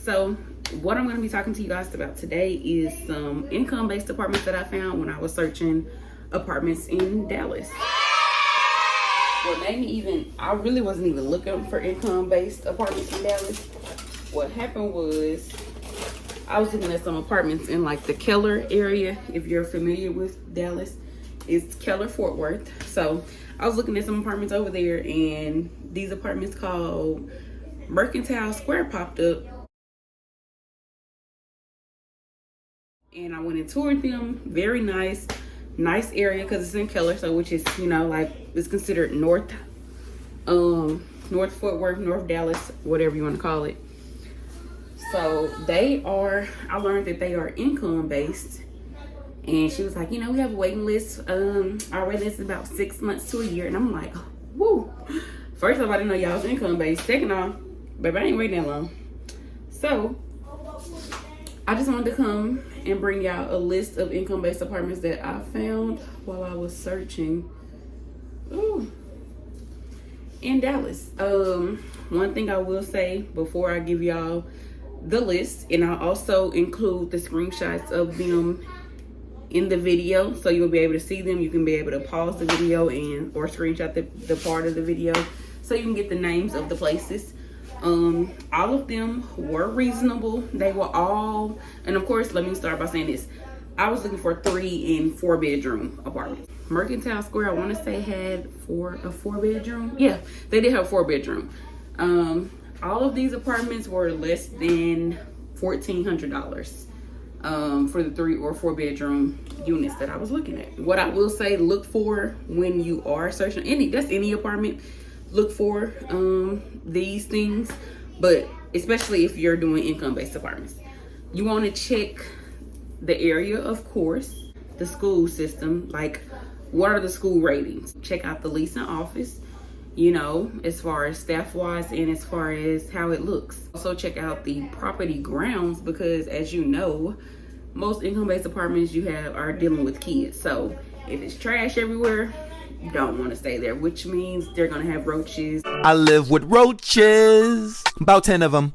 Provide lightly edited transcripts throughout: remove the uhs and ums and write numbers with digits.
So what I'm going to be talking to you guys about today is some income-based apartments that I found when I was searching apartments in Dallas. What made me I really wasn't even looking for income-based apartments in Dallas. What happened was I was looking at some apartments in like the Keller area. If you're familiar with Dallas, it's Keller Fort Worth. So I was looking at some apartments over there, and these apartments called Mercantile Square popped up. And I went and toured them. Very nice area because it's in Keller, so which is, you know, like it's considered North Fort Worth, North Dallas, whatever you want to call it. So I learned that they are income based. And she was like, you know, we have a waiting list. Our waiting list is about 6 months to a year. And I'm like, woo. First off, I didn't know y'all was income based. Second off, baby, I ain't waiting that long. So I just wanted to come and bring y'all a list of income based apartments that I found while I was searching in Dallas. One thing I will say before I give y'all the list, and I'll also include the screenshots of them in the video, so you'll be able to see them. You can be able to pause the video or screenshot the part of the video so you can get the names of the places. All of them were reasonable. They were all, and of course, let me start by saying this. I was looking for 3 and 4 bedroom apartments. Mercantile Square, I want to say, had a 4 bedroom. Yeah, they did have a 4 bedroom. All of these apartments were less than $1,400 for the 3 or 4 bedroom units that I was looking at. What I will say, look for when you are searching any apartment, look for these things, but especially if you're doing income-based apartments, you want to check the area, of course, the school system, like what are the school ratings. Check out the leasing office, you know, as far as staff wise and as far as how it looks. Also check out the property grounds, because as you know, most income-based apartments are dealing with kids. So if it's trash everywhere, you don't want to stay there, which means they're gonna have roaches. I live with roaches, about 10 of them.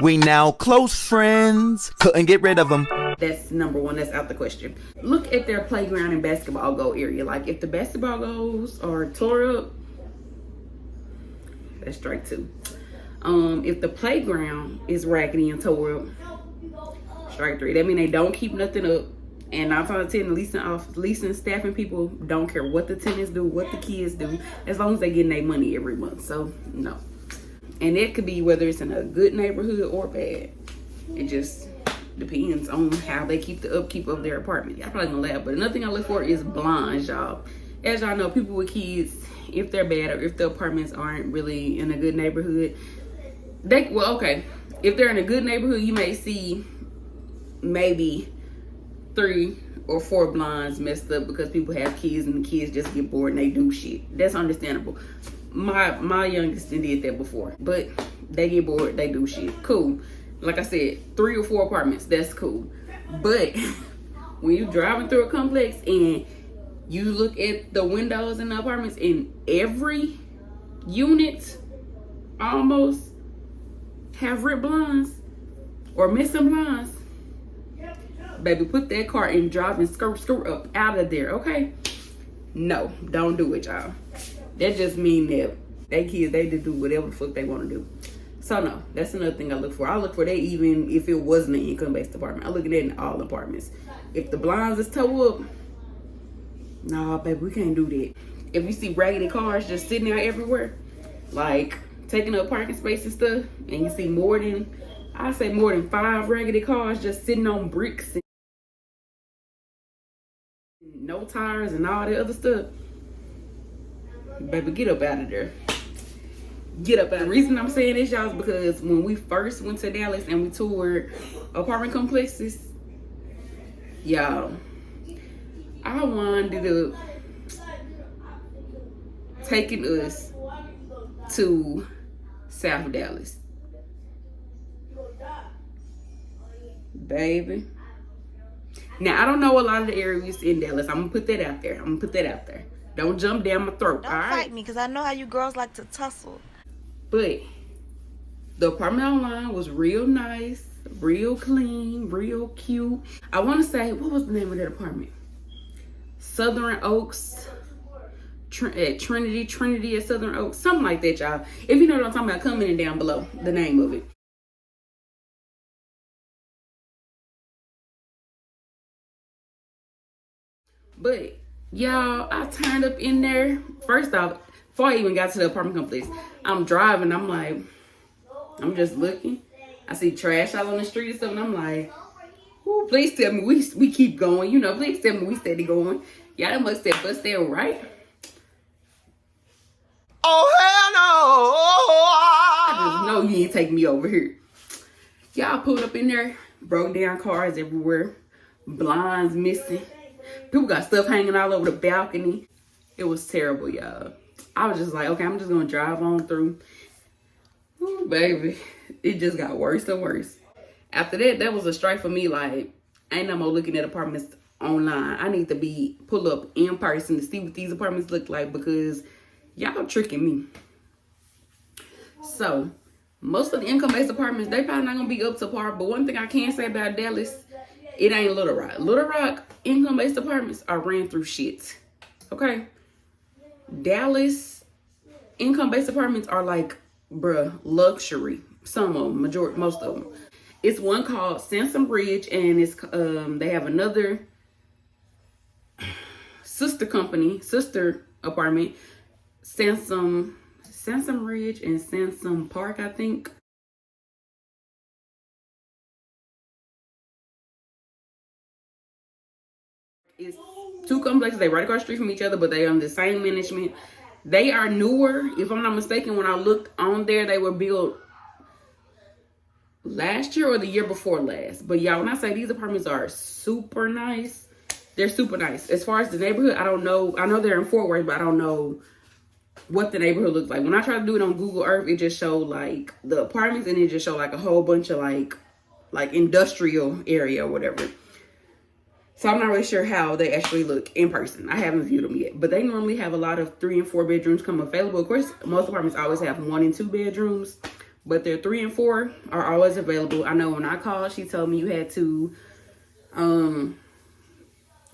We now close friends, couldn't get rid of them. That's number one, that's out the question. Look at their playground and basketball goal area. Like if the basketball goals are tore up, that's strike 2. If the playground is raggedy and tore up, strike 3. That means they don't keep nothing up. And 9 times out of 10, the leasing staffing people don't care what the tenants do, what the kids do, as long as they getting their money every month. So no. And it could be whether it's in a good neighborhood or bad. It just depends on how they keep the upkeep of their apartment. Y'all probably gonna laugh, but another thing I look for is blinds, y'all. As y'all know, people with kids, if they're bad or if the apartments aren't really in a good neighborhood, if they're in a good neighborhood, you may see maybe 3 or 4 blinds messed up because people have kids and the kids just get bored and they do shit. That's understandable. My youngest did that before, but they get bored, they do shit. Cool. Like I said, 3 or 4 apartments, that's cool. But when you're driving through a complex and you look at the windows in the apartments, and every unit almost have ripped blinds or missing blinds, baby, put that car and drive and skirt up out of there, okay? No, don't do it, y'all. That just mean that they kids, they just do whatever the fuck they want to do. So no, that's another thing I look for. I look for that even if it wasn't an income-based apartment. I look at that in all apartments. If the blinds is towed up, nah, baby, we can't do that. If you see raggedy cars just sitting out everywhere, like taking up parking space and stuff, and you see more than 5 raggedy cars just sitting on bricks and no tires and all that other stuff, baby, get up out of there. Get up out. The reason I'm saying this, y'all, is because when we first went to Dallas and we toured apartment complexes, y'all, I wound up taking us to South Dallas. Baby. Now, I don't know a lot of the areas in Dallas. I'm gonna put that out there. Don't jump down my throat. Don't fight me, because I know how you girls like to tussle. But The apartment online was real nice, real clean, real cute. I want to say, what was the name of that apartment? Southern Oaks at Trinity at Southern Oaks, something like that, y'all. If you know what I'm talking about, comment down below the name of it. But y'all, I turned up in there. First off, before I even got to the apartment complex, I'm driving. I'm like, I'm just looking. I see trash out on the street and stuff, and I'm like, ooh, please tell me we keep going. You know, please tell me we steady going. Y'all must have bust there, right? Oh, hell no! I just know you ain't taking me over here. Y'all pulled up in there, broke down cars everywhere, blinds missing. People got stuff hanging all over the balcony. It was terrible, y'all. I was just like, okay, I'm just gonna drive on through. Ooh, baby, it just got worse and worse. After that was a strike for me. Like, I ain't no more looking at apartments online. I need to pull up in person to see what these apartments look like, because y'all tricking me. So, most of the income-based apartments, they probably not gonna be up to par. But one thing I can say about Dallas, it ain't Little Rock. Little Rock income-based apartments are ran through shit. Okay? Dallas income-based apartments are like, bruh, luxury. Some of them, most of them. It's one called Sansom Ridge, and it's they have another sister apartment, Sansom Ridge and Sansom Park, I think. It's two complexes. They right across the street from each other, but they on the same management. They are newer. If I'm not mistaken, when I looked on there, they were built last year or the year before last. But y'all, when I say these apartments are super nice, they're super nice. As far as the neighborhood, I don't know. I know they're in Fort Worth, but I don't know what the neighborhood looks like. When I try to do it on Google Earth, it just showed like the apartments, and it just showed like a whole bunch of like industrial area or whatever. So I'm not really sure how they actually look in person. I haven't viewed them yet, but they normally have a lot of 3 and 4 bedrooms come available. Of course, most apartments always have 1 and 2 bedrooms, but their 3 and 4 are always available. I know when I called, she told me you had to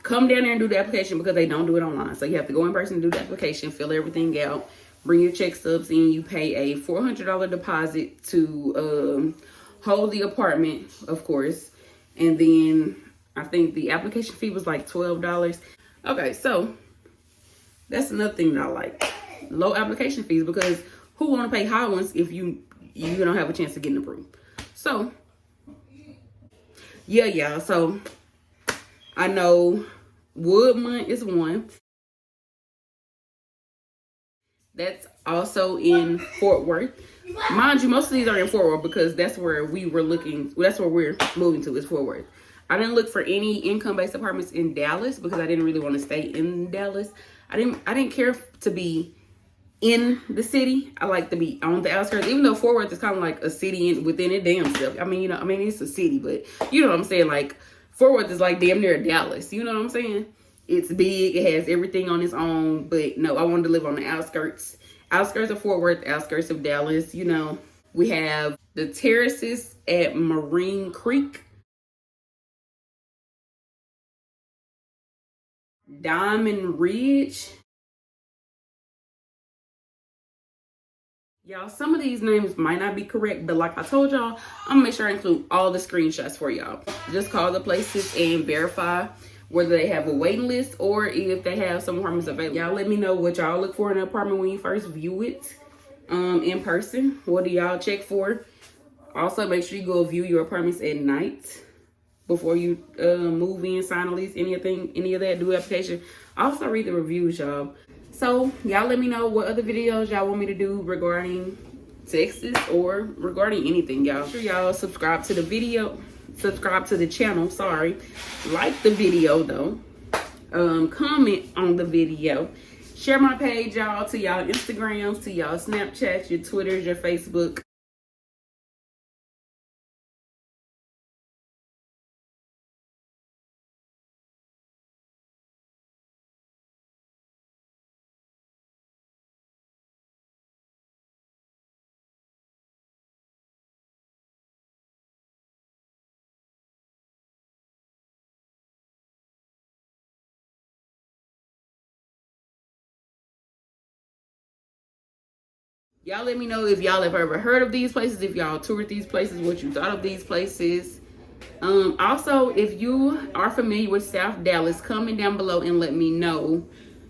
come down there and do the application, because they don't do it online. So you have to go in person and do the application, fill everything out, bring your check stubs in. You pay a $400 deposit to hold the apartment, of course, and then I think the application fee was like $12. Okay, so that's another thing that I like. Low application fees, because who want to pay high ones if you don't have a chance of getting approved? So, yeah, y'all. So, I know Woodmont is one. That's also in Fort Worth. Mind you, most of these are in Fort Worth, because that's where we were looking. That's where we're moving to, is Fort Worth. I didn't look for any income-based apartments in Dallas, because I didn't really want to stay in Dallas. I didn't care to be in the city. I like to be on the outskirts, even though Fort Worth is kind of like a city within it damn self. I mean, it's a city, but you know what I'm saying? Like, Fort Worth is like damn near Dallas. You know what I'm saying? It's big. It has everything on its own. But no, I wanted to live on the outskirts. Outskirts of Fort Worth, outskirts of Dallas. You know, we have the terraces at Marine Creek, Diamond Ridge. Y'all, some of these names might not be correct, but like I told y'all, I'm gonna make sure I include all the screenshots for y'all. Just call the places and verify whether they have a waiting list or if they have some apartments available. Y'all let me know what y'all look for in an apartment when you first view it in person. What do y'all check for? Also, make sure you go view your apartments at night before you move in, sign a lease, any of that, do application. Also, read the reviews, y'all. So y'all let me know what other videos y'all want me to do regarding Texas or regarding anything, y'all. Make sure y'all subscribe to the channel, sorry. Like the video though. Comment on the video. Share my page, y'all, to y'all Instagrams, to y'all Snapchats, your Twitters, your Facebook. Y'all let me know if y'all have ever heard of these places, if y'all toured these places, what you thought of these places. Also, if you are familiar with South Dallas, comment down below and let me know.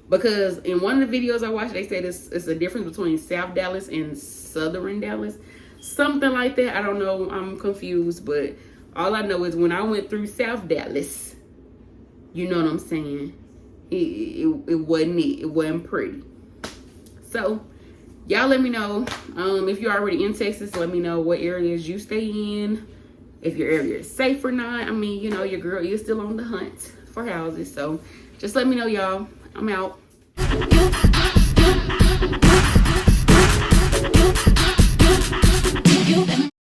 Because in one of the videos I watched, they said it's a difference between South Dallas and Southern Dallas. Something like that. I don't know. I'm confused. But all I know is when I went through South Dallas, you know what I'm saying? It wasn't it. It wasn't pretty. So, y'all let me know. If you're already in Texas, let me know what areas you stay in. If your area is safe or not. I mean, you know, your girl is still on the hunt for houses. So, just let me know, y'all. I'm out.